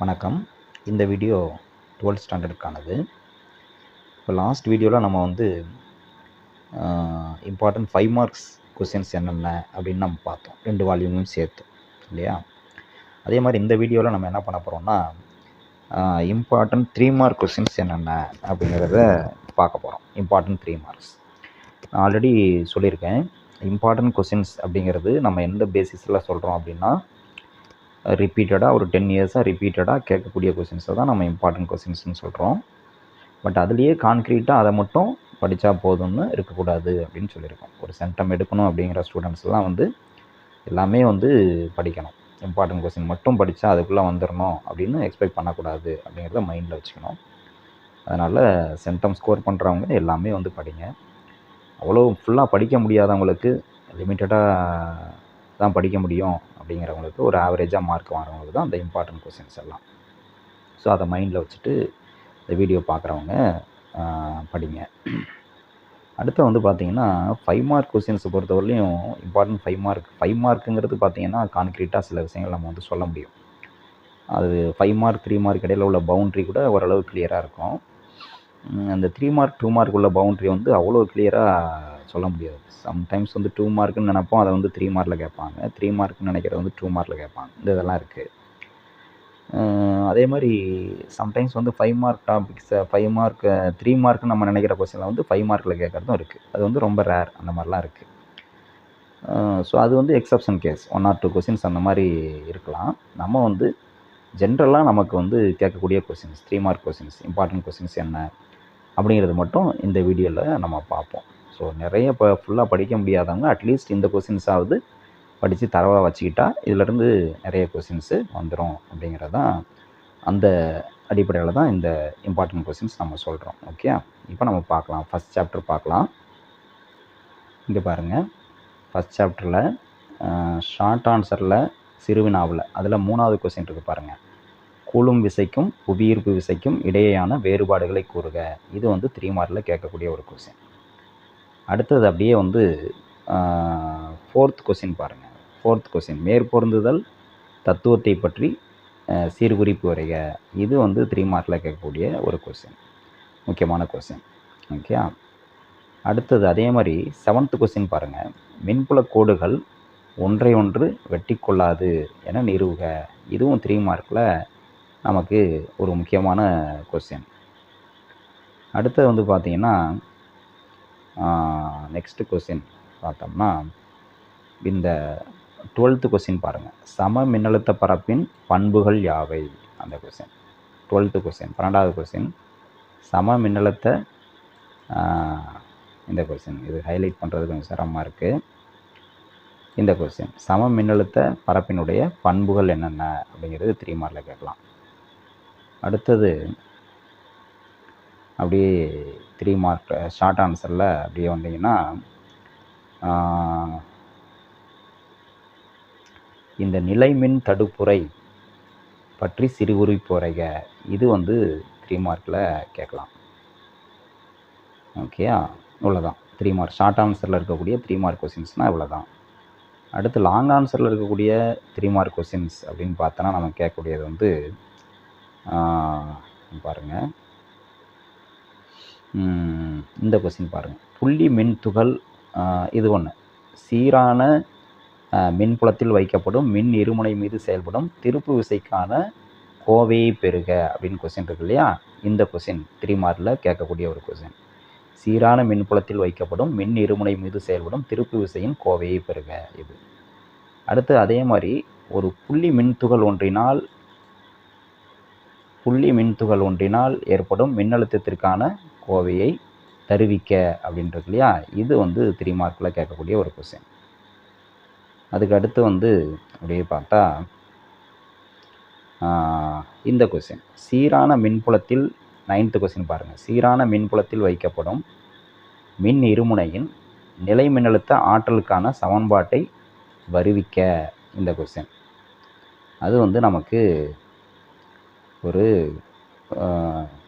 வணக்கம். இந்த video 12th ஸ்டாண்டர்டுக்கானது. இப்போ லாஸ்ட் வீடியோவில் நம்ம வந்து இம்பார்ட்டன்ட் 5 மார்க்ஸ் கொஸ்டின்ஸ் என்னென்ன அப்படின்னு நம்ம பார்த்தோம், 2 வால்யூமும் சேர்த்து இல்லையா. அதே மாதிரி இந்த வீடியோவில் நம்ம என்ன பண்ண போகிறோம்னா இம்பார்ட்டன்ட் 3 மார்க் கொஸ்டின்ஸ் என்னென்ன அப்படிங்கிறத பார்க்க போகிறோம். இம்பார்ட்டன்ட் 3 மார்க்ஸ் நான் ஆல்ரெடி சொல்லியிருக்கேன். இம்பார்ட்டன்ட் கொஸ்டின்ஸ் அப்படிங்கிறது நம்ம எந்த பேசிஸில் சொல்கிறோம் அப்படின்னா, ரிப்பீட்டடாக ஒரு 10 இயர்ஸாக ரிப்பீட்டடாக கேட்கக்கூடிய கொஸ்டின்ஸை தான் நம்ம இம்பார்ட்டன்ட் கொஸ்டின்ஸ்னு சொல்கிறோம். பட் அதுலேயே கான்க்ரீட்டாக அதை மட்டும் படித்தா போதும்னு இருக்கக்கூடாது அப்படின்னு சொல்லியிருக்கோம். ஒரு சென்டம் எடுக்கணும் அப்படிங்கிற ஸ்டூடெண்ட்ஸ்லாம் வந்து எல்லாமே வந்து படிக்கணும். இம்பார்ட்டன்ட் கொஸ்டின் மட்டும் படித்தா அதுக்குள்ளே வந்துடணும் அப்படின்னு எக்ஸ்பெக்ட் பண்ணக்கூடாது அப்படிங்கிறத மைண்டில் வச்சுக்கணும். அதனால் சென்டம் ஸ்கோர் பண்ணுறவங்க எல்லாமே வந்து படிங்க. அவ்வளோ ஃபுல்லாக படிக்க முடியாதவங்களுக்கு, லிமிட்டடாக தான் படிக்க முடியும் அப்படிங்கிறவங்களுக்கு, ஒரு ஆவரேஜாக மார்க் வாங்குறவங்களுக்கு தான் அந்த இம்பார்ட்டன்ட் கொஸ்டின்ஸ் எல்லாம். ஸோ அதை மைண்டில் வச்சுட்டு இந்த வீடியோ பார்க்குறவங்க படிங்க. அடுத்து வந்து பார்த்திங்கன்னா 5 மார்க் கொஸ்டின்ஸை பொறுத்தவரையிலையும் இம்பார்ட்டன்ட் 5 மார்க்குங்கிறது பார்த்திங்கன்னா கான்க்ரீட்டாக சில விஷயங்கள் நம்ம வந்து சொல்ல முடியும். அது 5 மார்க் 3 மார்க் இடையில் உள்ள பவுண்ட்ரி கூட ஓரளவு கிளியராக இருக்கும். அந்த 3 மார்க் 2 மார்க் உள்ள பவுண்ட்ரி வந்து அவ்வளோ கிளியராக சொல்ல முடியாது. சம்டைம்ஸ் வந்து 2 மார்க்குன்னு நினைப்போம், அதை வந்து 3 மார்க்கில் கேட்பாங்க. 3 மார்க்குன்னு நினைக்கிறத வந்து 2 மார்க்கில் கேட்பாங்க. இதெல்லாம் இருக்குது. அதே மாதிரி சம்டைம்ஸ் வந்து 5 மார்க் டாபிக்ஸை 5 மார்க் 3 மார்க்குன்னு நம்ம நினைக்கிற கொஸ்டினில் வந்து 5 மார்க்கில் கேட்குறதும் இருக்குது. அது வந்து ரொம்ப ரேர், அந்த மாதிரிலாம் இருக்குது. ஸோ அது வந்து எக்ஸப்ஷன் கேஸ். 1 or 2 கொஸ்டின்ஸ் அந்த மாதிரி இருக்கலாம். நம்ம வந்து ஜென்ரலாக நமக்கு வந்து கேட்கக்கூடிய questions 3 mark questions, important questions என்ன அப்படிங்கிறது மட்டும் இந்த வீடியோவில் நம்ம பார்ப்போம். ஸோ நிறைய இப்போ ஃபுல்லாக படிக்க முடியாதவங்க அட்லீஸ்ட் இந்த கொஸ்டின்ஸாவது படித்து தரவாக வச்சுக்கிட்டா இதிலேருந்து நிறைய கொஸ்டின்ஸு வந்துடும் அப்படிங்கிறது தான், அந்த அடிப்படையில் தான் இந்த இம்பார்ட்டன்ட் கொஸ்டின்ஸ் நம்ம சொல்கிறோம். ஓகே, இப்போ நம்ம பார்க்கலாம். ஃபஸ்ட் சாப்டர் பார்க்கலாம். இங்கே பாருங்கள், ஃபஸ்ட் சாப்டரில் ஷார்ட் ஆன்சரில் சிறுவினாவில் அதில் 3வது கொஸ்டின் இருக்குது பாருங்கள். கூலும் விசைக்கும் புவியீர்ப்பு விசைக்கும் இடையேயான வேறுபாடுகளை கூறுக. இது வந்து 3 மார்க்கில் கேட்கக்கூடிய ஒரு கொஸ்டின். அடுத்தது அப்படியே வந்து 4th கொஸ்டின் பாருங்கள். 4th கொஸ்டின், மேற்பொருந்துதல் தத்துவத்தை பற்றி சீர்குறிப்பு வரைக. இது வந்து 3 மார்க்கில் கேட்கக்கூடிய ஒரு கொஸ்டின், முக்கியமான கொஸ்டின். ஓகே, அடுத்தது அதே மாதிரி 7th கொஸ்டின் பாருங்கள். மின்புல கோடுகள் ஒன்றை ஒன்று வெட்டி கொள்ளாது என நிறுவுக. இதுவும் 3 மார்க்கில் நமக்கு ஒரு முக்கியமான கொஸ்டின். அடுத்தது வந்து பார்த்திங்கன்னா நெக்ஸ்ட் கொஸ்டின் பார்த்தோம்னா இந்த 12th கொஸ்டின் பாருங்கள். சம மின்னழுத்த பரப்பின் பண்புகள் யாவை? அந்த கொஸ்டின் 12th கொஸ்டின், 12வது கொஸ்டின் சம மின்னழுத்த, இந்த கொஸ்டின் இது ஹைலைட் பண்ணுறது கொஞ்சம் சிரமமாக இருக்குது. இந்த கொஸ்டின் சம மின்னழுத்த பரப்பினுடைய பண்புகள் என்னென்ன அப்படிங்கிறது 3 மார்க்கில் கேட்கலாம். அடுத்தது அப்படியே 3 மார்க் ஷார்ட் ஆன்சரில் அப்படியே வந்தீங்கன்னா இந்த நிலைமின் தடுப்புரை பற்றி சிறுகுறிப்பு வரைக. இது வந்து 3 மார்க்கில் கேட்கலாம். ஓகே, இவ்வளோதான் 3 மார்க். ஷார்ட் ஆன்சரில் இருக்கக்கூடிய 3 மார்க் கொஸ்டின்ஸ்னால் இவ்வளோதான். அடுத்து லாங் ஆன்சரில் இருக்கக்கூடிய 3 மார்க் கொஸ்டின்ஸ் அப்படின்னு பார்த்தோன்னா நம்ம கேட்கக்கூடியது வந்து பாருங்கள், இந்த கொஸ்டின் பாருங்கள். புள்ளி மின் துகள், இது ஒன்று, சீரான மின்புலத்தில் வைக்கப்படும் மின் இருமுனை மீது செயல்படும் திருப்பு விசைக்கான கோவையை பெறுக அப்படின்னு கொஸ்டின் இருக்கு இல்லையா. இந்த கொஸ்டின் 3 மார்க்கில் கேட்கக்கூடிய ஒரு கொஸ்டின். சீரான மின்புலத்தில் வைக்கப்படும் மின் இருமுனை மீது செயல்படும் திருப்பு விசையின் கோவையை பெறுக இது. அடுத்து அதே மாதிரி ஒரு புள்ளி மின்துகள் ஒன்றினால் ஏற்படும் மின்னழுத்தத்திற்கான கோவையை தருவிக்க அப்படின்றது இல்லையா. இது வந்து 3 மார்க்கில் கேட்கக்கூடிய ஒரு கொஸ்டின். அதுக்கு அடுத்து வந்து அப்படியே பார்த்தா இந்த கொஸ்டின் சீரான மின்புலத்தில் 9th கொஸ்டின் பாருங்கள். சீரான மின்புலத்தில் வைக்கப்படும் மின் இருமுனையின் நிலை மின்னழுத்த ஆற்றலுக்கான சமன்பாட்டை வருவிக்க. இந்த கொஸ்டின் அது வந்து நமக்கு ஒரு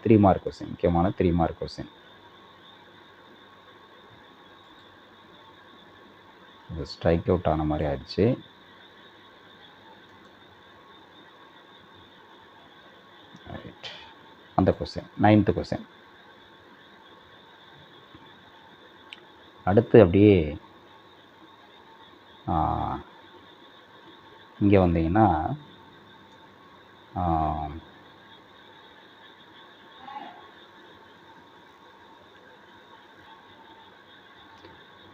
3 மார்க் கொஸ்டின், முக்கியமான 3 மார்க் கொஸ்டின். ஸ்ட்ரைக் அவுட் ஆன மாதிரி ஆயிடுச்சு. ரைட், அந்த கொஸ்டின் 9th கொஸ்டின். அடுத்து அப்படியே இங்கே வந்தீங்கன்னா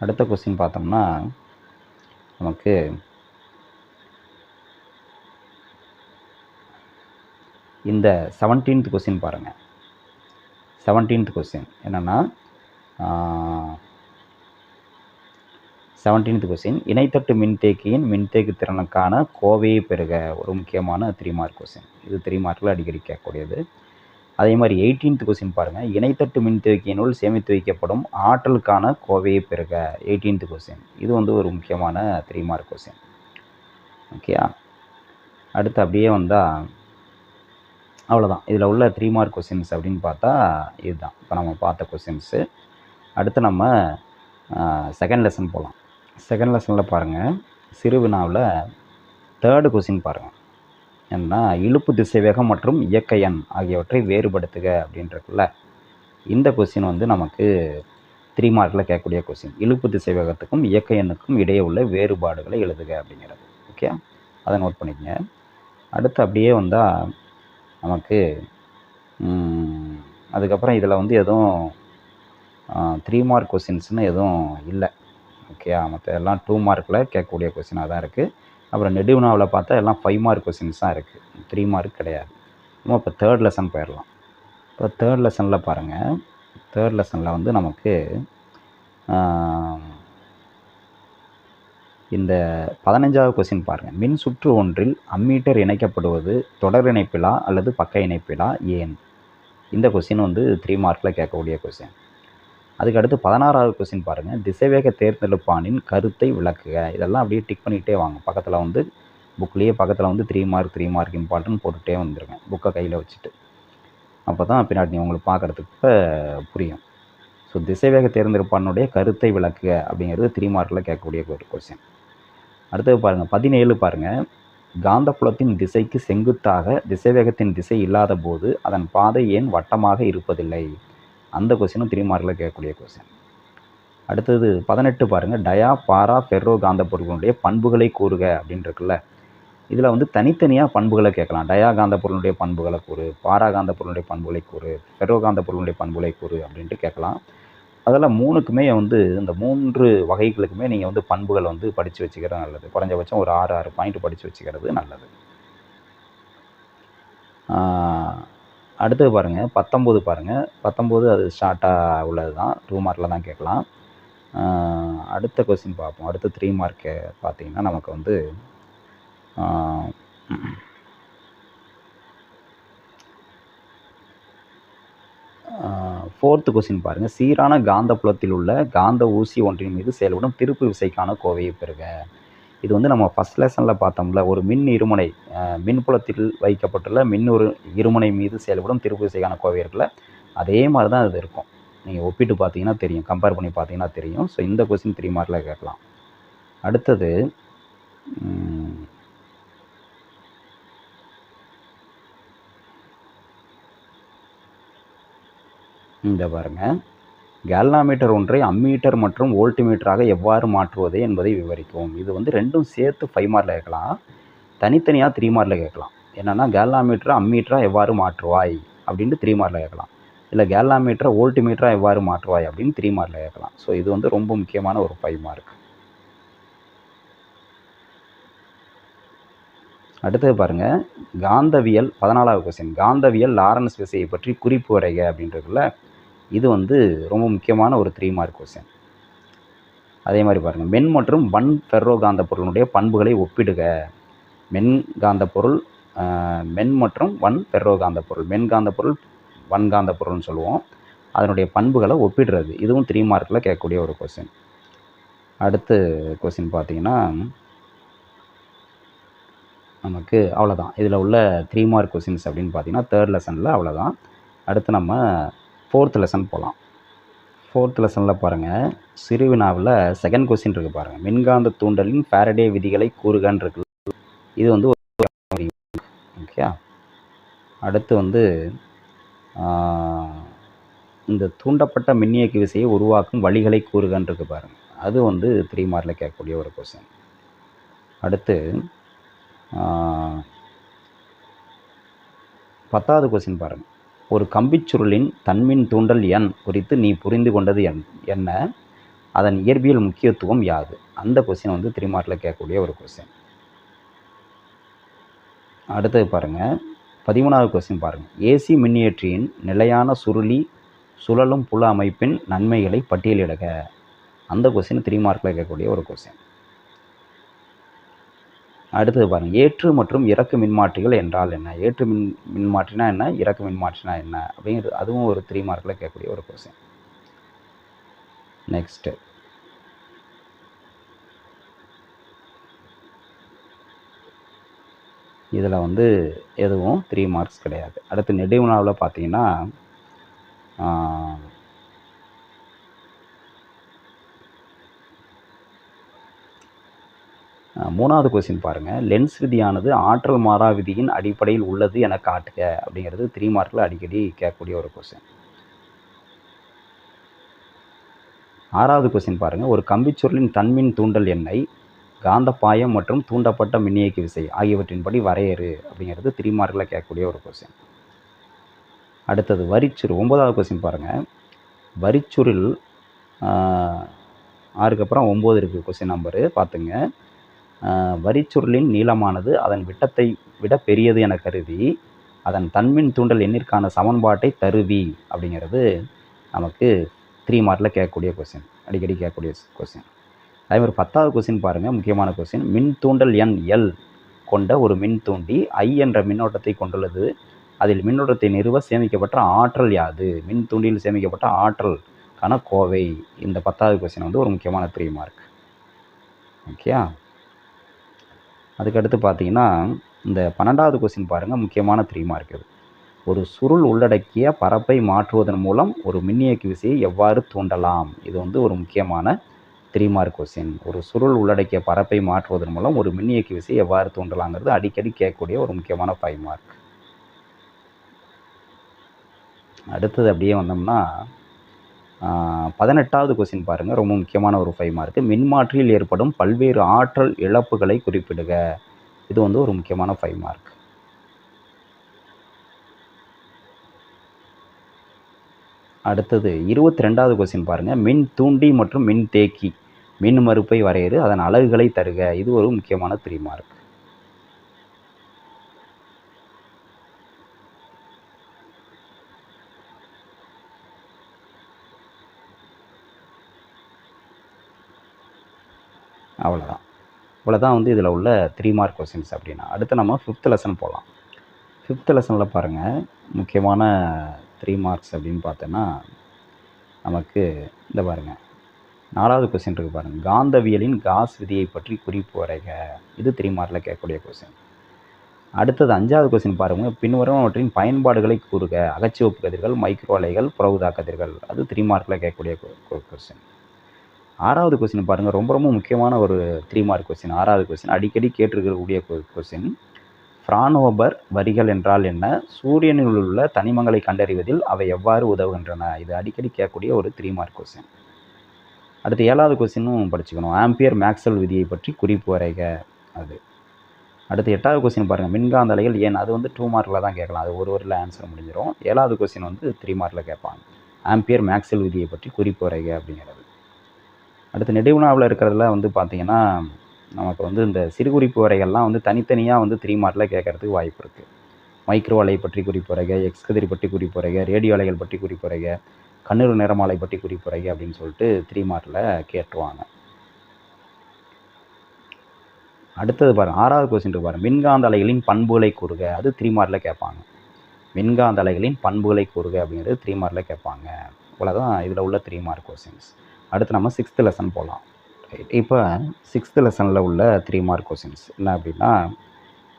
அடுத்த கொஸ்டின் பார்த்தோம்னா நமக்கு இந்த 17th கொஸ்டின் பாருங்கள். 17th கொஸ்டின் என்னென்னா 17th கொஸ்டின், இணைத்தட்டு மின்தேக்கியின் மின்தேக்கு திறனுக்கான கோவையை பெறுக. ஒரு முக்கியமான 3 மார்க் கொஸ்டின். இது 3 மார்க்கில் அடிக்கடி கேட்கக்கூடியது. அதே மாதிரி 18th கொஸ்டின் பாருங்கள், இணைத்தட்டு மின்தேக்கியினுள் சேமித்து வைக்கப்படும் ஆற்றலுக்கான கோவையை பெறுக. 18th question. இது வந்து ஒரு முக்கியமான 3 மார்க் கொஸ்டின். ஓகேயா? அடுத்து அப்படியே வந்தால் அவ்வளோதான். இதில் உள்ள 3 மார்க் கொஸ்டின்ஸ் அப்படின்னு பார்த்தா இதுதான் இப்போ நம்ம பார்த்த கொஸ்டின்ஸு. அடுத்து நம்ம செகண்ட் லெசன் போகலாம். செகண்ட் லெசனில் பாருங்கள், சிறு வினாவில் 3rd கொஸ்டின் பாருங்கள். ஏன்னா இழுப்பு திசைவேகம் மற்றும் இயக்க எண் ஆகியவற்றை வேறுபடுத்துக அப்படின்றக்குள்ள இந்த கொஸ்டின் வந்து நமக்கு 3 மார்க்கில் கேட்கக்கூடிய கொஸ்டின். இழுப்பு திசைவேகத்துக்கும் இயக்க எண்ணுக்கும் இடையே உள்ள வேறுபாடுகளை எழுதுக அப்படிங்கிறது. ஓகே, அதை நோட் பண்ணிக்கங்க. அடுத்து அப்படியே வந்தால் நமக்கு அதுக்கப்புறம் இதில் வந்து எதுவும் 3 மார்க் கொஸ்டின்ஸ்னு எதுவும் இல்லை. ஓகேயா? மற்ற எல்லாம் 2 மார்க்கில் கேட்கக்கூடிய கொஸ்டினாக தான் இருக்குது. அப்புறம் நெடுவினாவில் பார்த்தா எல்லாம் 5 மார்க் கொஸ்டின்ஸ் தான் இருக்குது, 3 மார்க் கிடையாது. நம்ம இப்போ 3rd லெசன் போயிடலாம். இப்போ 3rd லெசனில் பாருங்கள், 3rd லெசனில் வந்து நமக்கு இந்த 15வது கொஸ்டின் பாருங்கள். மின் சுற்று ஒன்றில் அம்மீட்டர் இணைக்கப்படுவது தொடர் இணைப்பிலா அல்லது பக்க இணைப்பிலா, ஏன்? இந்த கொஸ்டின் வந்து 3 மார்க்கில் கேட்கக்கூடிய கொஸ்டின். அதுக்கடுத்து 16வது கொஸ்டின் பாருங்கள், திசைவேக தேர்ந்தெடுப்பானின் கருத்தை விளக்குக. இதெல்லாம் அப்படியே டிக் பண்ணிகிட்டே வாங்க. பக்கத்தில் வந்து புக்லேயே பக்கத்தில் வந்து 3 மார்க் இம்பார்ட்டன்ட் போட்டுகிட்டே வந்துருங்க, புக்கை கையில் வச்சுட்டு. அப்போ தான் பின்னாடி உங்களுக்கு பார்க்குறதுக்கு புரியும். ஸோ திசைவேக தேர்ந்தெடுப்பானுடைய கருத்தை விளக்குக அப்படிங்கிறது 3 மார்க்கில் கேட்கக்கூடிய ஒரு கொஸ்டின். அடுத்தது பாருங்கள், 17 பாருங்கள், காந்தப்புலத்தின் திசைக்கு செங்குத்தாக திசைவேகத்தின் திசை இல்லாத போது அதன் பாதை ஏன் வட்டமாக இருப்பதில்லை? அந்த கொஸ்டினும் 3 மார்க்கில் கேட்கக்கூடிய கொஸ்டின். அடுத்தது 18 பாருங்கள், டயா பாரா ஃபெர்ரோ காந்த பொருளுடைய பண்புகளை கூறுக அப்படின்றக்குள்ள இதில் வந்து தனித்தனியாக பண்புகளை கேட்கலாம். டயா காந்த பொருளுடைய பண்புகளை கூறு, பாரா காந்த பொருளுடைய பண்புகளை கூறு, ஃபெர்ரோ காந்த பொருளுடைய பண்புகளை கூறு அப்படின்ட்டு கேட்கலாம். அதில் 3க்குமே வந்து இந்த 3 வகைகளுக்குமே நீங்கள் வந்து பண்புகளை வந்து படித்து வச்சுக்கிறது நல்லது. குறைஞ்சபட்சம் ஒரு 6 பாயிண்ட் படித்து வச்சுக்கிறது நல்லது. அடுத்தது பாருங்கள், 19 பாருங்கள். 19 அது ஷார்ட்டாக உள்ளது தான், 2 மார்க்கில் தான் கேட்கலாம். அடுத்த கொஸ்டின் பார்ப்போம். அடுத்த 3 மார்க்கு பார்த்தீங்கன்னா நமக்கு வந்து 4th கொஸ்டின் பாருங்கள், சீரான காந்த புலத்தில் உள்ள காந்த ஊசி ஒன்றின் மீது செயல்படும் திருப்பு விசைக்கான கோவையை பெறுக. இது வந்து நம்ம ஃபஸ்ட் லெசனில் பார்த்தோம்ல, ஒரு மின் இருமுனை மின்புலத்தில் வைக்கப்பட்டுள்ள இருமுனை மீது செயல்படும் திருப்பு விசைக்கான கோவை இருக்குல்ல, அதே மாதிரி தான் இது இருக்கும். நீங்கள் ஒப்பிட்டு பார்த்தீங்கன்னா தெரியும், கம்பேர் பண்ணி பார்த்தீங்கன்னா தெரியும். ஸோ இந்த கொஸ்டின் 3 மார்க்கில் கேட்கலாம். அடுத்தது இந்த பாருங்கள், கேல்வானோமீட்டர் ஒன்றை அம்மீட்டர் மற்றும் வோல்ட்மீட்டராக எவ்வாறு மாற்றுவது என்பதை விவரிக்கும். இது வந்து ரெண்டும் சேர்த்து 5 மார்க்கில் கேட்கலாம், தனித்தனியாக 3 மார்க்கில் கேட்கலாம். என்னென்னா கேல்வானோமீட்டரை அம்மீட்டராக எவ்வாறு மாற்றுவாய் அப்படின்ட்டு 3 மார்க்கில் கேட்கலாம். இல்லை கேல்வானோமீட்டரை வோல்ட்மீட்டராக எவ்வாறு மாற்றுவாய் அப்படின்னு 3 மார்க்கில் கேட்கலாம். ஸோ இது வந்து ரொம்ப முக்கியமான ஒரு 5 மார்க். அடுத்தது பாருங்கள், காந்தவியல் 14வது கொஸ்டின், காந்தவியல் லாரன்ஸ் விசையை பற்றி குறிப்பு வரைக அப்படின்றதுல இது வந்து ரொம்ப முக்கியமான ஒரு 3 மார்க் கொஸ்டின். அதே மாதிரி பாருங்கள், மென் மற்றும் வன் ஃபெர்ரோ காந்த பொருளுடைய பண்புகளை ஒப்பிடுக. மென் காந்த பொருள், மென் மற்றும் வன் ஃபெர்ரோ காந்த பொருள், மென் காந்த பொருள் வன் காந்த பொருள்னு சொல்லுவோம், அதனுடைய பண்புகளை ஒப்பிடுறது. இதுவும் 3 மார்க்கில் கேட்கக்கூடிய ஒரு கொஸ்டின். அடுத்து கொஸ்டின் பார்த்தீங்கன்னா நமக்கு அவ்வளோதான். இதில் உள்ள 3 மார்க் கொஸ்டின்ஸ் அப்படின்னு பார்த்தீங்கன்னா 3rd லெசனில் அவ்வளோதான். அடுத்து நம்ம 4th லெசன் போகலாம். 4th லெசனில் பாருங்கள், சிறுவினாவில் 2nd கொஸ்டின் இருக்குது பாருங்கள், மின்காந்த தூண்டலின் ஃபாரடே விதிகளை கூறுகன்னு இருக்கு. இது வந்து ஓகே. அடுத்து வந்து இந்த தூண்டப்பட்ட மின்னியக்கு விசையை உருவாக்கும் வழிகளை கூறுகன்னு இருக்கு பாருங்கள், அது வந்து 3 மார்க்கில் கேட்கக்கூடிய ஒரு கொஸ்டின். அடுத்து 10வது கொஸ்டின் பாருங்கள். ஒரு கம்பிச்சுருளின் தன்மின் தூண்டல் எண் குறித்து நீ புரிந்து கொண்டது என்ன, அதன் இயற்பியல் முக்கியத்துவம் யாது? அந்த கொஸ்டின் வந்து 3 மார்க்கில் கேட்கக்கூடிய ஒரு கொஸ்டின். அடுத்தது பாருங்கள், 13வது கொஸ்டின் பாருங்கள். ஏசி மின்னியற்றியின் நிலையான சுழலும் புல அமைப்பின் நன்மைகளை பட்டியலிடுக. அந்த கொஸ்டின் 3 மார்க்கில் கேட்கக்கூடிய ஒரு கொஸ்டின். அடுத்தது பாருங்கள், ஏற்று மற்றும் இறக்கு மின்மாற்றிகள் என்றால் என்ன? ஏற்று மின்மாற்றினா என்ன, இறக்கு மின்மாற்றினா என்ன அப்படிங்கிறது அதுவும் ஒரு 3 மார்க்கில் கேட்கக்கூடிய ஒரு கொஸ்டின். நெக்ஸ்ட்டு இதில் வந்து எதுவும் 3 மார்க்ஸ் கிடையாது. அடுத்து நெடுவினாவில் பார்த்தீங்கன்னா 3வது கொஸ்டின் பாருங்கள். லென்ஸ் விதியானது ஆற்றல் மாறா விதியின் அடிப்படையில் உள்ளது என காட்டுக அப்படிங்கிறது 3 மார்க்கில் அடிக்கடி கேட்கக்கூடிய ஒரு கொஸ்டின். 6வது கொஸ்டின் பாருங்கள். ஒரு கம்பிச்சுருளின் தன்மின் தூண்டல் எண்ணை காந்தப்பாயம் மற்றும் தூண்டப்பட்ட மின்னியக்கு விசை ஆகியவற்றின்படி வரையறு அப்படிங்கிறது 3 மார்க்கில் கேட்கக்கூடிய ஒரு கொஸ்டின். அடுத்தது வரிச்சுருள். 9வது கொஸ்டின் பாருங்கள். வரிச்சுருள் 6க்கு அப்புறம் 9 இருக்குது கொஸ்டின் நம்பரு, பார்த்துங்க. வரிச்சுருளின் நீளமானது அதன் விட்டத்தை விட பெரியது என கருதி அதன் தன்மின் தூண்டல் எண்ணிற்கான சமன்பாட்டை தருவி அப்படிங்கிறது நமக்கு 3 மார்க்கில் கேட்கக்கூடிய கொஸ்டின், அடிக்கடி கேட்கக்கூடிய கொஸ்டின். அதே மாதிரி 10வது கொஸ்டின் பாருங்கள், முக்கியமான கொஸ்டின். மின் தூண்டல் எண் எல் கொண்ட ஒரு மின் தூண்டி ஐ என்ற மின்னோட்டத்தை கொண்டுள்ளது. அதில் மின்னோட்டத்தை நிறுவ சேமிக்கப்பட்ட ஆற்றல் யாது? மின் தூண்டியில் சேமிக்கப்பட்ட ஆற்றலுக்கான கோவை. இந்த 10வது கொஸ்டின் வந்து ஒரு முக்கியமான 3 மார்க். ஓகே. அதுக்கடுத்து பார்த்தீங்கன்னா இந்த 12வது கொஸ்டின் பாருங்கள், முக்கியமான 3 மார்க். இது ஒரு சுருள் உள்ளடக்கிய பரப்பை மாற்றுவதன் மூலம் ஒரு மின்னியக்கு விசையை எவ்வாறு தூண்டலாம்? இது வந்து ஒரு முக்கியமான 3 மார்க் கொஸ்டின். ஒரு சுருள் உள்ளடக்கிய பரப்பை மாற்றுவதன் மூலம் ஒரு மின்னியக்கு விசையை எவ்வாறு தூண்டலாங்கிறது அடிக்கடி கேட்கக்கூடிய ஒரு முக்கியமான 5 மார்க். அடுத்தது அப்படியே வந்தோம்னா 18வது கொஸ்டின் பாருங்கள், ரொம்ப முக்கியமான ஒரு 5 மார்க். மின்மாற்றியில் ஏற்படும் பல்வேறு ஆற்றல் இழப்புகளை குறிப்பிடுக. இது வந்து ஒரு முக்கியமான 5 மார்க். அடுத்தது 22வது கொஸ்டின் பாருங்கள். மின் தூண்டி மற்றும் மின் தேக்கி மின் மறுப்பை வரையறு, அதன் அலகுகளை தருக. இது ஒரு முக்கியமான 3 மார்க். அவ்வளோதான். இவ்வளோதான் வந்து இதில் உள்ள 3 மார்க் கொஸ்டின்ஸ் அப்படின்னா. அடுத்து நம்ம 5th லெசன் போகலாம். 5th லெசனில் பாருங்கள், முக்கியமான 3 மார்க்ஸ் அப்படின்னு பார்த்தோன்னா நமக்கு இந்த பாருங்கள் 4வது கொஸ்டின் இருக்குது பாருங்கள். காந்தவியலின் காஸ் விதியை பற்றி குறிப்பு வரைக. இது 3 மார்க்கில் கேட்கக்கூடிய கொஸ்டின். அடுத்தது 5வது கொஸ்டின் பாருங்கள். பின்வருவனவற்றின் பயன்பாடுகளை கூறுக. அகச்சிவப்பு கதிர்கள், மைக்ரோ அலைகள், புறஊதா கதிர்கள். அது 3 மார்க்கில் கேட்கக்கூடிய கொஸ்டின். 6வது கொஸ்டின் பாருங்கள், ரொம்ப ரொம்ப முக்கியமான ஒரு 3 மார்க் கொஸ்டின். 6வது கொஸ்டின் அடிக்கடி கேட்டிருக்கக்கூடிய கொஸ்டின். ஃப்ரான்ஹோபர் வரிகள் என்றால் என்ன? சூரியனில் உள்ள தனிமங்களை கண்டறிவதில் அவை எவ்வாறு உதவுகின்றன? இது அடிக்கடி கேட்கக்கூடிய ஒரு 3 மார்க் கொஸ்டின். அடுத்து 7வது கொஸ்டினும் படிச்சுக்கணும். ஆம்பியர் மேக்ஸ்வெல் விதியை பற்றி குறிப்பு வரைக. அது அடுத்து 8வது கொஸ்டின் பாருங்கள். மின்காந்த அலைகள் ஏன்? அது வந்து 2 மார்க்கில் தான் கேட்கலாம், அது ஒரு வரியில் ஆன்சர் முடிஞ்சிடும். 7வது கொஸ்டின் வந்து 3 மார்க்கில் கேட்பாங்க. ஆம்பியர் மேக்ஸ்வெல் விதியை பற்றி குறிப்பு வரைக அப்படிங்கிறது. அடுத்து நெடுவினாவில் இருக்கிறதுல வந்து பார்த்திங்கன்னா நமக்கு வந்து இந்த சிறுகுறிப்பு வரைகள்லாம் வந்து தனித்தனியாக வந்து 3 மார்க்கில் கேட்கறதுக்கு வாய்ப்பு இருக்குது. மைக்ரோ அலை பற்றி குறிப்பு வரைக, எக்ஸ் கதிர் பற்றி குறிப்பு வரைக, ரேடியோ அலைகள் பற்றி குறிப்பு வரைக, கண்ணீர் நிறமாலை பற்றி குறிப்பு வரைக அப்படின்னு சொல்லிட்டு 3 மார்க்கில் கேட்டுருவாங்க. அடுத்தது பாருங்கள், 6வது கொஸ்டின் பாருங்கள். மின்காந்த அலைகளின் பண்புகளை கூறுக. அது 3 மார்க்கில் கேட்பாங்க. மின்காந்த அலைகளின் பண்புகளை கூறுக அப்படிங்கிறது 3 மார்க்கில் கேட்பாங்க. இவ்வளோதான் இதில் உள்ள 3 மார்க் கொஸ்டின்ஸ். அடுத்து நம்ம 6th லெசன் போகலாம். இப்போ 6th லெசனில் உள்ள 3 மார்க் கொஸ்டின்ஸ் என்ன அப்படின்னா,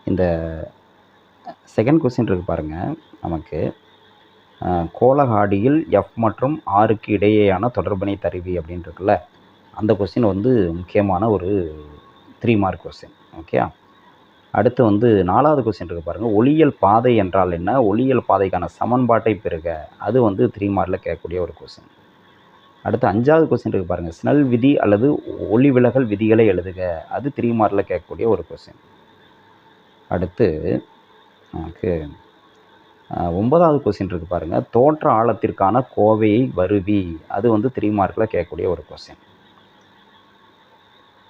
இந்த செகண்ட் கொஸ்டின் இருக்குது பாருங்கள். நமக்கு கோளகாடியில் எஃப் மற்றும் ஆருக்கு இடையேயான தொடர்பினை தருவி அப்படின்னு இருக்குல்ல, அந்த கொஸ்டின் வந்து முக்கியமான ஒரு 3 மார்க் கொஸ்டின். ஓகே. அடுத்து வந்து 4வது கொஸ்டின் இருக்குது பாருங்கள், ஒளியியல் பாதை என்றால் என்ன, ஒளியியல் பாதைக்கான சமன்பாட்டை பெறுக. அது வந்து 3 மார்க்கில் கேட்கக்கூடிய ஒரு கொஸ்டின். அடுத்து 5வது கொஸ்டின் இருக்குது பாருங்கள், ஸ்னெல் விதி அல்லது ஒளி விலகல் விதிகளை எழுதுக. அது 3 மார்க்கில் கேட்கக்கூடிய ஒரு கொஸ்டின். அடுத்து நமக்கு 9வது கொஸ்டின் இருக்குது பாருங்கள், தோற்ற ஆழத்திற்கான கோவையை வருவி. அது வந்து 3 மார்க்கில் கேட்கக்கூடிய ஒரு கொஸ்டின்.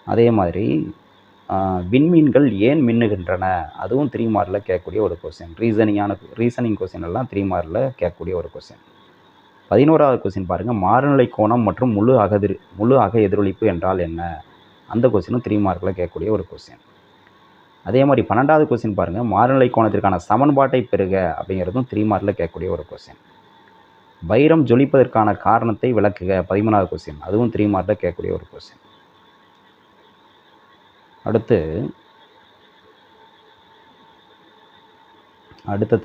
அதே மாதிரி விண்மீன்கள் ஏன் மின்னுகின்றன, அதுவும் 3 மார்க்கில் கேட்கக்கூடிய ஒரு கொஸ்டின். ரீசனிங் கொஸ்டின் எல்லாம் 3 மார்க்கில் கேட்கக்கூடிய ஒரு கொஸ்டின். 11வது கொஸ்டின் பாருங்கள், மாறுநிலை கோணம் மற்றும் முழு அக எதிரொலிப்பு என்றால் என்ன. அந்த கொஸ்டினும் 3 மார்க்கில் கேட்கக்கூடிய ஒரு கொஸ்டின். அதே மாதிரி 12வது கொஸ்டின் பாருங்கள், மாறுநிலை கோணத்திற்கான சமன்பாட்டை பெறுக. அப்படிங்கிறதும் 3 மார்க்கில் கேட்கக்கூடிய ஒரு கொஸ்டின். வைரம் ஜொலிப்பதற்கான காரணத்தை விளக்குக. 13வது கொஸ்டின், அதுவும் 3 மார்க்கில் கேட்கக்கூடிய ஒரு கொஸ்டின். அடுத்த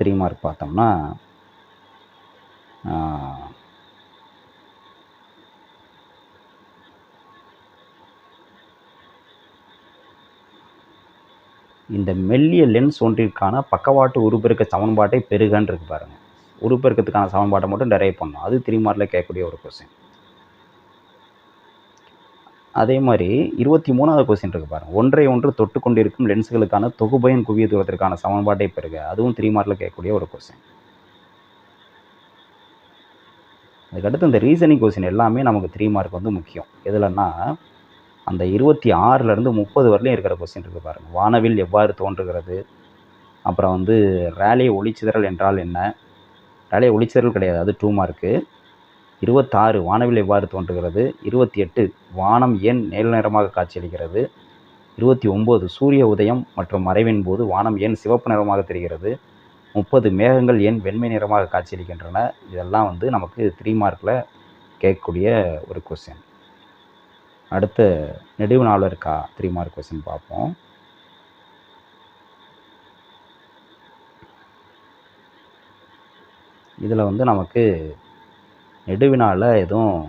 3 மார்க் பார்த்தோம்னா இந்த மெல்லிய லென்ஸ் ஒன்றிற்கான பக்கவாட்டு உருப்பெருக்க சமன்பாட்டை பெறுகன்னு இருக்கு பாருங்கள். உருப்பெருக்கத்துக்கான சமன்பாட்டை மட்டும் டெரைவ் பண்ணணும். அது 3 மார்க்கில் கேட்கக்கூடிய ஒரு கொஸ்டின். அதே மாதிரி 23வது கொஸ்டின் இருக்குது பாருங்கள், ஒன்றை ஒன்று தொட்டு கொண்டிருக்கும் லென்ஸுகளுக்கான தொகுபயன் குவிய தூரத்திற்கான சமன்பாட்டை பெறுக. அதுவும் 3 மார்க்கில் கேட்கக்கூடிய ஒரு கொஸ்டின். அதுக்கடுத்து இந்த ரீசனிங் கொஸ்டின் எல்லாமே நமக்கு 3 மார்க் வந்து முக்கியம். எதுலன்னா அந்த 26லேருந்து 30 வரலையும் இருக்கிற கொஸ்டின் இருக்குது பாருங்கள். வானவில் எவ்வாறு தோன்றுகிறது, அப்புறம் வந்து ரேலே ஒளிச்சிதறல் என்றால் என்ன. ரேலே ஒளிச்சிதறல் கிடையாது, அது 2 மார்க்கு. 26 வானவில் எவ்வாறு தோன்றுகிறது. 28 வானம் ஏன் நீல நிறமாக காட்சியளிக்கிறது. 29 சூரிய உதயம் மற்றும் மறைவின் போது வானம் ஏன் சிவப்பு நிறமாக தெரிகிறது. 30 மேகங்கள் ஏன் வெண்மை நிறமாக காட்சியளிக்கின்றன. இதெல்லாம் வந்து நமக்கு 3 மார்க்கில் கேட்கக்கூடிய ஒரு கொஸ்டின். அடுத்து நெடுவு நாவல் இருக்கா 3 மார்க் கொஸ்டின் பார்ப்போம். இதில் வந்து நமக்கு நெடுவினாவில் எதுவும்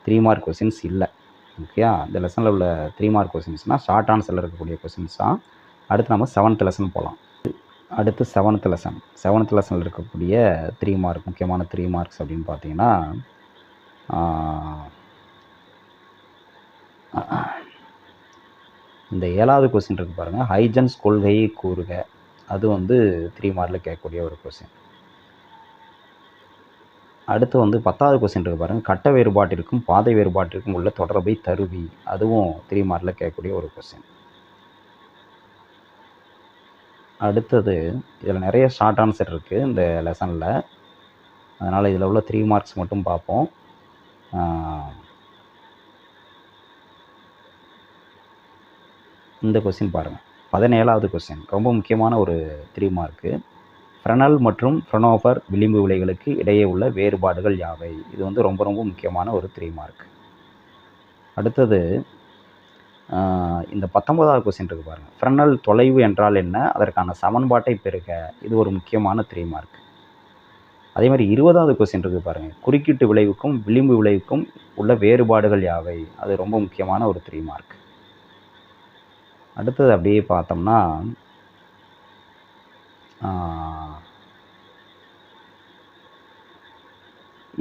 3 மார்க் கொஸ்டின்ஸ் இல்லை. ஓகேயா, இந்த லெசனில் உள்ள 3 மார்க் கொஸ்டின்ஸ்னால் ஷார்ட் ஆன்சரில் இருக்கக்கூடிய கொஸ்டின்ஸ் தான். அடுத்து நம்ம 7th லெசன் போகலாம். அடுத்து 7th லெசனில் இருக்கக்கூடிய 3 மார்க் முக்கியமான 3 மார்க்ஸ் அப்படின்னு பார்த்தீங்கன்னா இந்த 7வது கொஸ்டின் இருக்குது பாருங்கள், ஹைஜன்ஸ் கொள்கையை கூறுக. அது வந்து 3 மார்க்கில் கேட்கக்கூடிய ஒரு கொஸ்டின். அடுத்து வந்து 10வது கொஸ்டின் இருக்குது பாருங்கள், கட்ட வேறுபாட்டிற்கும் பாதை வேறுபாட்டிற்கும் உள்ள தொடர்பை தருவி. அதுவும் 3 மார்க்கில் கேட்கக்கூடிய ஒரு கொஸ்டின். அடுத்தது இதில் நிறைய ஷார்ட் ஆன்சர் இருக்குது இந்த லெசனில், அதனால் இதில் உள்ள 3 மார்க்ஸ் மட்டும் பார்ப்போம். இந்த கொஸ்டின் பாருங்கள், 17வது கொஸ்டின் ரொம்ப முக்கியமான ஒரு 3 மார்க்கு. ஃப்ரெனல் மற்றும் ஃப்ரெனோஃபர் விளிம்பு விலைகளுக்கு இடையே உள்ள வேறுபாடுகள் யாவை. இது வந்து ரொம்ப ரொம்ப முக்கியமான ஒரு 3 மார்க். அடுத்தது இந்த 19வது கொஸ்டின் இருக்குது பாருங்கள், ஃப்ரெனல் தொலைவு என்றால் என்ன, அதற்கான சமன்பாட்டை பெறுக. இது ஒரு முக்கியமான 3 மார்க். அதே மாதிரி 20வது கொஸ்டின் இருக்குது பாருங்கள், குறுக்கீட்டு விளைவுக்கும் விளிம்பு விளைவுக்கும் உள்ள வேறுபாடுகள் யாவை. அது ரொம்ப முக்கியமான ஒரு 3 மார்க். அடுத்தது அப்படியே பார்த்தோம்னா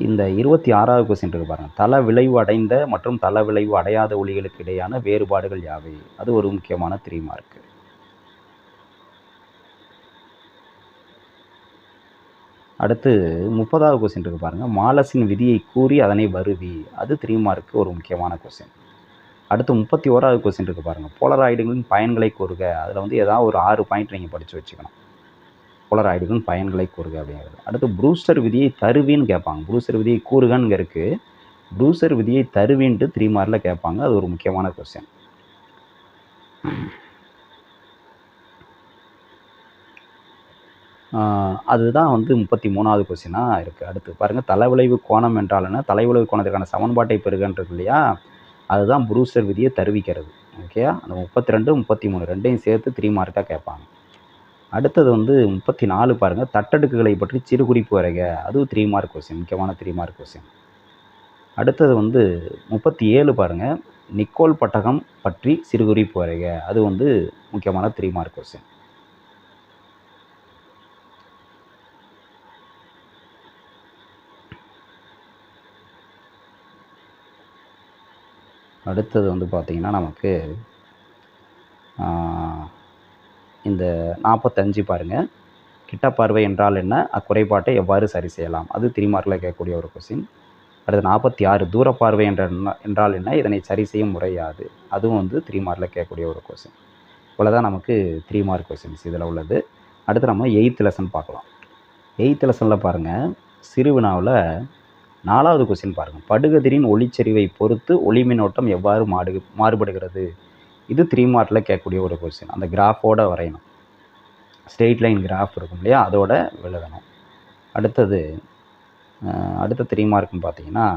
இந்த 26வது கொஸ்டின் இருக்குது பாருங்கள், தள விளைவு அடைந்த மற்றும் தள விளைவு அடையாத ஒளிகளுக்கு இடையான வேறுபாடுகள் யாவை. அது ஒரு முக்கியமான 3 மார்க்கு. அடுத்து 30வது கொஸ்டின் இருக்குது பாருங்கள், மாலஸின் விதியை கூறி அதனை வருவி. அது 3 மார்க்கு ஒரு முக்கியமான கொஸ்டின். அடுத்து 31வது கொஸ்டின் இருக்குது பாருங்கள், போலராய்டுகளின் பயன்களை கூறுக. அதில் வந்து ஏதாவது ஒரு 6 பாயிண்ட் நீங்கள் படித்து வச்சுக்கணும். போலராய்டுகளின் பயன்களை கூறுக அப்படிங்கிறது. அடுத்து ப்ரூஸ்டர் விதியை தருவின்னு கேட்பாங்க. ப்ரூஸ்டர் விதியை கூறுகன்னு இருக்குது, ப்ரூஸ்டர் விதியை தருவின்ட்டு 3 மார்க்கில் கேட்பாங்க. அது ஒரு முக்கியமான கொஸ்டின். அதுதான் வந்து 33வது கொஸ்டினாக இருக்குது. அடுத்து பாருங்கள், தலைவிளைவு கோணம் என்றால் என்ன, தலைவிளைவு கோணத்திற்கான சமன்பாட்டை பெறுகன்றது இல்லையா, அதுதான் ப்ரூஸ்டர் விதியை தருவிக்கிறது. ஓகேயா, அந்த 32 33 ரெண்டையும் சேர்த்து 3 மார்க்காக கேட்பாங்க. அடுத்தது வந்து 34 பாருங்கள், தட்டடுக்குகளை பற்றி சிறு குறிப்பு வரைக. அதுவும் 3 மார்க் கொஸ்டின், முக்கியமான 3 மார்க் கொஸ்டின். அடுத்தது வந்து 37 பாருங்கள், நிக்கோல் பட்டகம் பற்றி சிறுகுறிப்பு வரைக. அது வந்து முக்கியமான 3 மார்க் கொஸ்டின். அடுத்தது வந்து பார்த்திங்கன்னா நமக்கு இந்த 45 பாருங்கள். கிட்ட பார்வை என்றால் என்ன, அக்குறைபாட்டை எவ்வாறு சரி செய்யலாம், அது 3 மார்க்கில் கேட்கக்கூடிய ஒரு கொஸ்டின். அடுத்து 46 தூர பார்வை என்றால் என்ன, இதனை சரி செய்ய முறையாது, அதுவும் வந்து 3 மார்க்கில் கேட்கக்கூடிய ஒரு கொஸ்டின். இவ்வளோதான் நமக்கு 3 மார்க் கொஸ்டின்ஸ் இதில் உள்ளது. அடுத்து நம்ம 8th லெசன் பார்க்கலாம். 8th லெசனில் பாருங்கள், சிறுவினாவில் 4வது கொஸ்டின் பாருங்கள். படுகதிரின் ஒளிச்செறிவை பொறுத்து ஒளி மின்னோட்டம் எவ்வாறு மாறுபடுகிறது, இது 3 மார்க்கில் கேட்கக்கூடிய ஒரு கொஸ்டின். அந்த கிராஃபோடு வரையணும், ஸ்ட்ரெயிட் லைன் கிராஃப் இருக்கும் இல்லையா, அதோட எழுதணும். அடுத்த 3 மார்க்குன்னு பார்த்தீங்கன்னா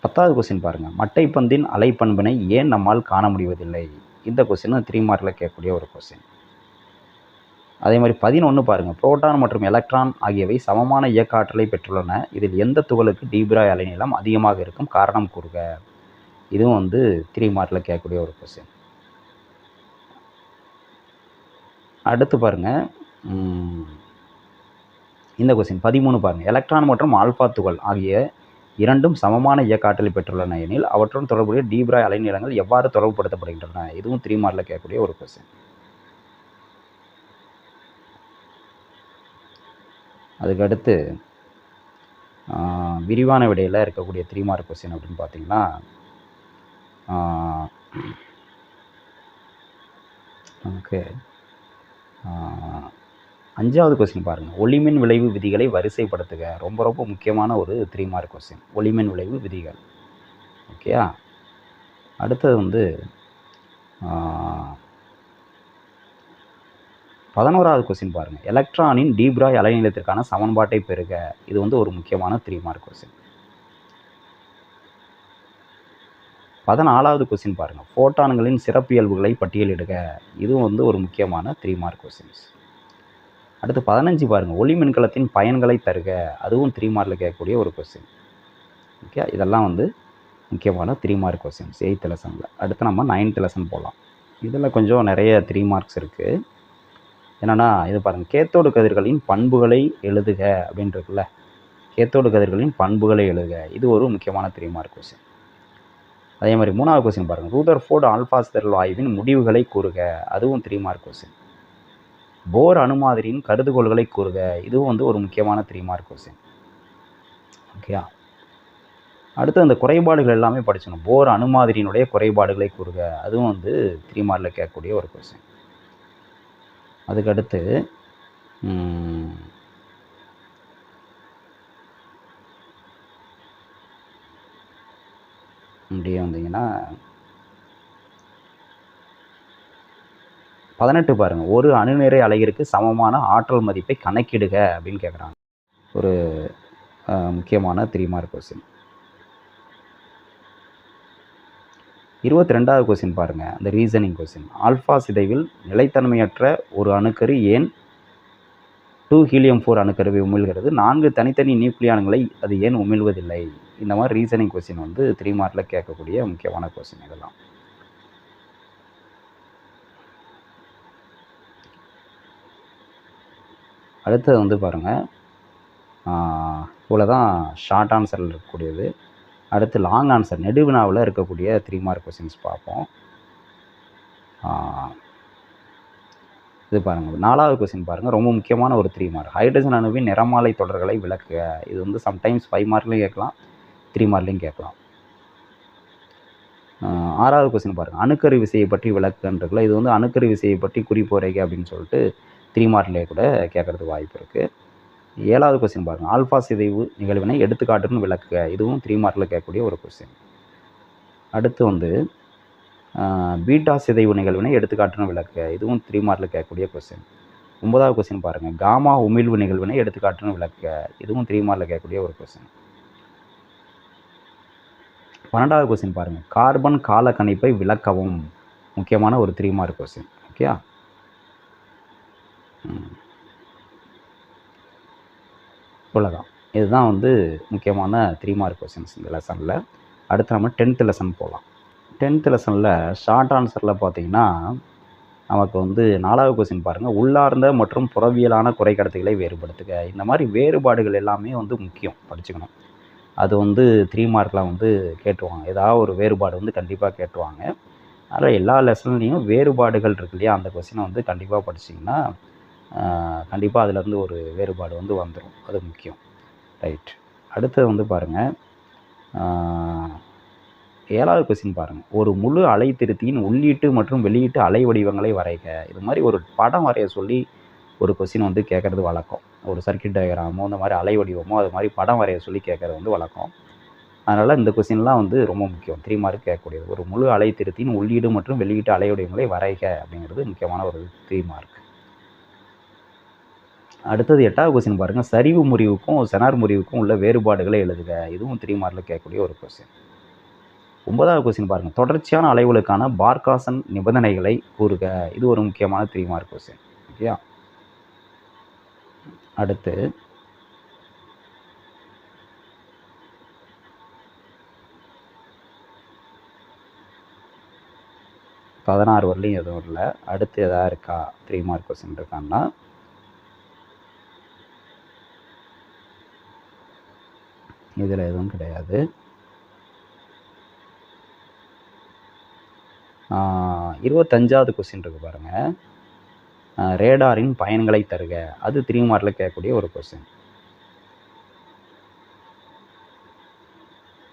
10வது கொஸ்டின் பாருங்கள். மட்டைப்பந்தின் அலைப்பண்பினை ஏன் நம்மால் காண முடிவதில்லை, இந்த கொஸ்டின் 3 மார்க்கில் கேட்கக்கூடிய ஒரு கொஸ்டின். அதே மாதிரி 11 பாருங்கள். புரோட்டான் மற்றும் எலக்ட்ரான் ஆகியவை சமமான இயக்க ஆற்றலை பெற்றுள்ளன, இதில் எந்த துகளுக்கு டி பிராய் அலைநீளம் அதிகமாக இருக்கும், காரணம் கூறுக. இதுவும் வந்து 3 மார்க்கில் கேட்கக்கூடிய ஒரு கொஸ்டின். அடுத்து பாருங்கள் இந்த கொஸ்டின் 13 பாருங்கள். எலக்ட்ரான் மற்றும் ஆல்ஃபா துகள் ஆகிய இரண்டும் சமமான இயக்க ஆற்றலை பெற்றுள்ளன எனில் அவற்றுடன் தொடர்புடைய டி பிராய் அலைநீளங்கள் எவ்வாறு தொடர்புபடுத்தப்படுகின்றன, இதுவும் 3 மார்க்கில் கேட்கக்கூடிய ஒரு கொஸ்டின். அதுக்கடுத்து விரிவான விடையில் இருக்கக்கூடிய 3 மார்க் கொஸ்டின் அப்படின்னு பார்த்தீங்கன்னா நமக்கு 5வது கொஸ்டின் பாருங்கள். ஒளிமின் விளைவு விதிகளை வரிசைப்படுத்துக. ரொம்ப ரொம்ப முக்கியமான ஒரு 3 மார்க் கொஸ்டின், ஒளிமின் விளைவு விதிகள். ஓகேயா. அடுத்தது வந்து 11வது கொஸ்டின் பாருங்கள். எலக்ட்ரானின் டி பிராய் அலைநீளத்திற்கான சமன்பாட்டை பெறுக. இது வந்து ஒரு முக்கியமான 3 மார்க் கொஸ்டின். 14வது கொஸ்டின் பாருங்கள். ஃபோட்டான்களின் சிறப்பியல்புகளை பட்டியலிடுக. இதுவும் வந்து ஒரு முக்கியமான 3 மார்க் கொஸ்டின்ஸ். அடுத்து 15 பாருங்கள். ஒளி மின்கலத்தின் பயன்களை தருக. அதுவும் 3 மார்க்கில் கேட்கக்கூடிய ஒரு கொஸ்டின். ஓகே, இதெல்லாம் வந்து முக்கியமான 3 மார்க் கொஸ்டின்ஸ் 8th லெசனில். அடுத்து நம்ம 9th லெசன் போகலாம். இதில் கொஞ்சம் நிறைய 3 மார்க்ஸ் இருக்குது. என்னென்னா இது பாருங்கள். கேத்தோடு கதிர்களின் பண்புகளை எழுதுக அப்படின்னு இருக்குல்ல, கேத்தோடு கதிர்களின் பண்புகளை எழுதுக. இது ஒரு முக்கியமான 3 மார்க் கொஸ்டின். அதே மாதிரி 3வது கொஸ்டின் பாருங்கள். ரூதர்ஃபோர்டு ஆல்ஃபா சிதறல் ஆய்வின் முடிவுகளை கூறுக. அதுவும் 3 மார்க் கொஸ்டின். போர் அணுமாதிரியின் கருதுகோள்களை கூறுக. இதுவும் வந்து ஒரு முக்கியமான 3 மார்க் கொஸ்டின். ஓகேயா. அடுத்து அந்த குறைபாடுகள் எல்லாமே படிச்சணும். போர் அணுமாதிரியினுடைய குறைபாடுகளை கூறுக. அதுவும் வந்து 3 மார்க்கில் கேட்கக்கூடிய ஒரு கொஸ்டின். அதுக்கடுத்து இப்படியே வந்தீங்கன்னா 18 பாருங்கள். ஒரு அணுநிறை அலகிற்கு சமமான ஆற்றல் மதிப்பை கணக்கிடுக அப்படின்னு கேட்குறாங்க. ஒரு முக்கியமான 3 மார்க் கொஸ்டின். 22வது கொஸ்டின் பாருங்கள். அந்த ரீசனிங் கொஸ்டின். ஆல்ஃபா சிதைவில் நிலைத்தன்மையற்ற ஒரு அணுக்கரு ஏன் 2 ஹீலியம்-4 அணுக்கருவை உமிழ்கிறது, 4 தனித்தனி நியூக்ளியான்களை அது ஏன் உமிழ்வதில்லை. இந்த மாதிரி ரீசனிங் கொஸ்டின் வந்து 3 மார்க்கில் கேட்கக்கூடிய முக்கியமான கொஸ்டின் இதெல்லாம். அடுத்தது வந்து பாருங்கள், இவ்வளோதான் ஷார்ட் ஆன்சரில் இருக்கக்கூடியது. அடுத்து லாங் ஆன்சர் நெடுவினாவில் இருக்கக்கூடிய 3 மார்க் கொஸ்டின்ஸ் பார்ப்போம். இது பாருங்கள். 4வது கொஸ்டின் பாருங்கள். ரொம்ப முக்கியமான ஒரு 3 மார்க். ஹைட்ரஜன் அணுவின் நிறமாலை தொடர்களை விளக்குக. இது வந்து சம்டைம்ஸ் 5 மார்க்லையும் கேட்கலாம், 3 மார்க்லையும் கேட்கலாம். 6வது கொஸ்டின் பாருங்கள். அணுக்கரு விசையை பற்றி விளக்குன்றதுல இது வந்து அணுக்கரு விசையை பற்றி குறிப்புரைக அப்படின்னு சொல்லிட்டு 3 மார்க்லேயே கூட கேட்கறதுக்கு வாய்ப்பு இருக்குது. 7வது கொஸ்டின் பாருங்கள். ஆல்ஃபா சிதைவு நிகழ்வினை எடுத்துக்காட்டுன்னு விளக்குக. இதுவும் 3 மார்க்கில் கேட்கக்கூடிய ஒரு கொஸ்டின். அடுத்து வந்து பீட்டா சிதைவு நிகழ்வினை எடுத்துக்காட்டுன்னு விளக்குக. இதுவும் 3 மார்க்கில் கேட்கக்கூடிய கொஸ்டின். 9வது கொஸ்டின் பாருங்கள். காமா உமிழ்வு நிகழ்வினை எடுத்துக்காட்டுன்னு விளக்குக. இதுவும் 3 மார்க்கில் கேட்கக்கூடிய ஒரு கொஸ்டின். 12வது கொஸ்டின் பாருங்கள். கார்பன் கால கணிப்பை விளக்கவும். முக்கியமான ஒரு 3 மார்க் கொஸ்டின். ஓகே, இவ்வளோதான். இதுதான் வந்து முக்கியமான 3 மார்க் கொஸ்டின்ஸ் இந்த லெசனில். அடுத்து நம்ம 10th லெசன் போகலாம். 10th லெசனில் ஷார்ட் ஆன்சரில் பார்த்தீங்கன்னா நமக்கு வந்து 4வது கொஸ்டின் பாருங்கள். உள்ளார்ந்த மற்றும் புறவியலான குறைக்கடத்திகளை வேறுபடுத்துக. இந்த மாதிரி வேறுபாடுகள் எல்லாமே வந்து முக்கியம், படிச்சுக்கணும். அது வந்து 3 மார்க்கில் வந்து கேட்டுருவாங்க. ஏதாவது ஒரு வேறுபாடு வந்து கண்டிப்பாக கேட்டுருவாங்க. அதில் எல்லா லெசன்லேயும் வேறுபாடுகள் இருக்கு இல்லையா, அந்த கொஸ்டினை வந்து கண்டிப்பாக படிச்சிங்கன்னா கண்டிப்பாக அதிலேருந்து ஒரு வேறுபாடு வந்து வந்துடும். அது முக்கியம். ரைட். அடுத்தது வந்து பாருங்கள், 7வது கொஸ்டின் பாருங்கள். ஒரு முழு அலைத்திருத்தியின் உள்ளீட்டு மற்றும் வெளியீட்டு அலை வடிவங்களை வரைக. இது மாதிரி ஒரு படம் வரைய சொல்லி ஒரு கொஸ்டின் வந்து கேட்குறது வழக்கம். ஒரு சர்க்கியூட் டயக்ராமோ இந்த மாதிரி அலை வடிவமோ அது மாதிரி படம் வரைய சொல்லி கேட்குறது வந்து வழக்கம். அதனால் இந்த கொஸ்டின்லாம் வந்து ரொம்ப முக்கியம். 3 மார்க் கேட்கக்கூடியது. ஒரு முழு அலைத்திருத்தியின் உள்ளீடு மற்றும் வெளியீட்டு அலை வடிவங்களை வரைக அப்படிங்கிறது முக்கியமான ஒரு 3 மார்க். அடுத்தது 8வது கொஸ்டின் பாருங்கள். சரிவு முறிவுக்கும் செனார் முறிவுக்கும் உள்ள வேறுபாடுகளை எழுதுக. இதுவும் 3 மார்க்கில் கேட்கக்கூடிய ஒரு கொஸ்டின். 9வது கொஸ்டின் பாருங்கள். தொடர்ச்சியான அலைவுகளுக்கான பார்காசன் நிபந்தனைகளை கூறுக. இது ஒரு முக்கியமான 3 மார்க் கொஸ்டின். ஓகேயா. அடுத்து 16 வரலையும் எதுவும் இல்லை. அடுத்து எதாவது இருக்கா 3 மார்க் கொஸ்டின் இருக்கான்னா, இதில் எதுவும் கிடையாது. 25வது கொஸ்டின் இருக்குது பாருங்கள். ரேடாரின் பயன்களை தருக. அது 3 மார்க்கில் கேட்கக்கூடிய ஒரு கொஸ்டின்.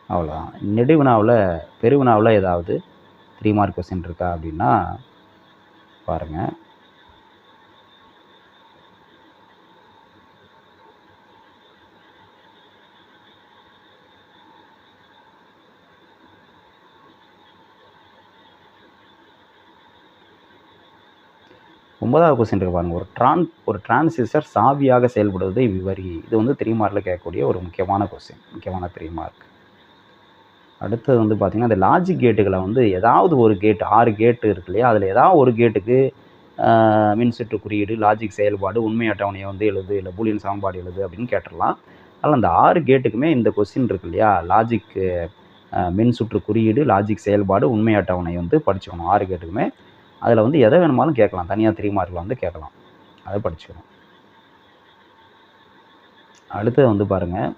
அவ்வளோதான். நெடுவினாவில் பெருவினாவில் ஏதாவது 3 மார்க் கொஸ்டின் இருக்கா அப்படின்னா பாருங்கள். ஒன்பதாவது கொஸ்டின் இருக்கு பாருங்கள். ஒரு டிரான்சிஸ்டர் சாவியாக செயல்படுவதை விவரி. இது வந்து 3 மார்க்கில் கேட்கக்கூடிய ஒரு முக்கியமான கொஸ்டின், முக்கியமான 3 மார்க். அடுத்தது வந்து பார்த்திங்கன்னா, அந்த லாஜிக் கேட்டுகளை வந்து ஏதாவது ஒரு கேட், 6 கேட்டு இருக்கு இல்லையா, அதில் ஏதாவது ஒரு கேட்டுக்கு மின்சுற்று குறியீடு, லாஜிக் செயல்பாடு, உண்மை அட்டவணையை வந்து எழுது, இல்லை பூலியன் சமன்பாடு எழுது அப்படின்னு கேட்டுடலாம். அதில் அந்த 6 கேட்டுக்குமே இந்த கொஸ்டின் இருக்கு இல்லையா, லாஜிக் மின்சுற்று குறியீடு, லாஜிக் செயல்பாடு, உண்மை அட்டவணை வந்து படிச்சுக்கணும். 6 கேட்டுக்குமே அதில் வந்து எதை வேணுமாலும் கேட்கலாம். தனியாக 3 மார்க்கில் வந்து கேட்கலாம். அதை படிச்சுக்கணும். அடுத்தது வந்து பாருங்கள்,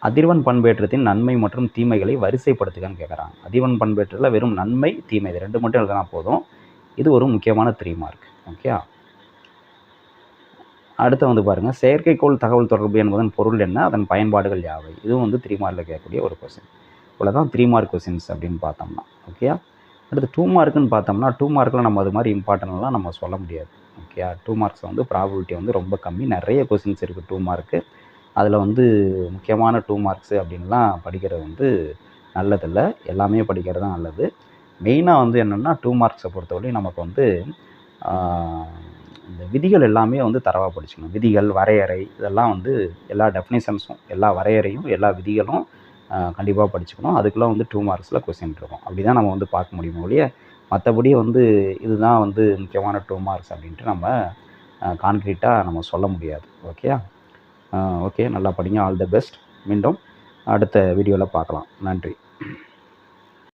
அதிர்வெண் பண்பேற்றத்தின் நன்மை மற்றும் தீமைகளை வரிசைப்படுத்துகன்னு கேட்குறாங்க. அதிர்வெண் பண்பேற்றத்தில் வெறும் நன்மை, தீமை இது 2 மட்டும் எழுதினா போதும். இது ஒரு முக்கியமான 3 மார்க். ஓகே. அடுத்து வந்து பாருங்கள், செயற்கைக்கோள் தகவல் தொடர்பு என்பதன் பொருள் என்ன, அதன் பயன்பாடுகள் யாவை. இதுவும் வந்து 3 மார்க்கில் கேட்கக்கூடிய ஒரு கொஸ்டின். இவ்வளோதான் 3 மார்க் கொஸ்டின்ஸ் அப்படின்னு பார்த்தோம்னா. ஓகே. அடுத்து 2 மார்க்குன்னு பார்த்தோம்னா, 2 மார்க்கில் நம்ம அது மாதிரி இம்பார்ட்டன்ட்லாம் நம்ம சொல்ல முடியாது. ஓகே. 2 மார்க்ஸ் வந்து ப்ராபபிலிட்டி வந்து ரொம்ப கம்மி. நிறைய கொஸ்டின்ஸ் இருக்குது 2 மார்க்கு. அதில் வந்து முக்கியமான 2 மார்க்ஸு அப்படின்லாம் படிக்கிறது வந்து நல்லதில்லை. எல்லாமே படிக்கிறது தான் நல்லது. மெயினாக வந்து என்னென்னா 2 மார்க்ஸை பொறுத்தவரையும் நமக்கு வந்து இந்த விதிகள் எல்லாமே வந்து தரவாக படிச்சுக்கணும். விதிகள், வரையறை இதெல்லாம் வந்து எல்லா டெஃபினேஷன்ஸும், எல்லா வரையறையும், எல்லா விதிகளும் கண்டிப்பாக படிச்சுக்கணும். அதுக்குள்ளே வந்து 2 மார்க்ஸில் கொஸ்டின் இருக்கும். அப்படி தான் நம்ம வந்து பார்க்க முடியுமோ ஒழிய, மற்றபடி வந்து இதுதான் வந்து முக்கியமான 2 மார்க்ஸ் அப்படின்ட்டு நம்ம கான்க்ரீட்டாக நம்ம சொல்ல முடியாது. ஓகேயா. ஓகே, நல்லா படிங்க. All the best. மீண்டும் அடுத்த வீடியோவில் பார்க்கலாம். நன்றி.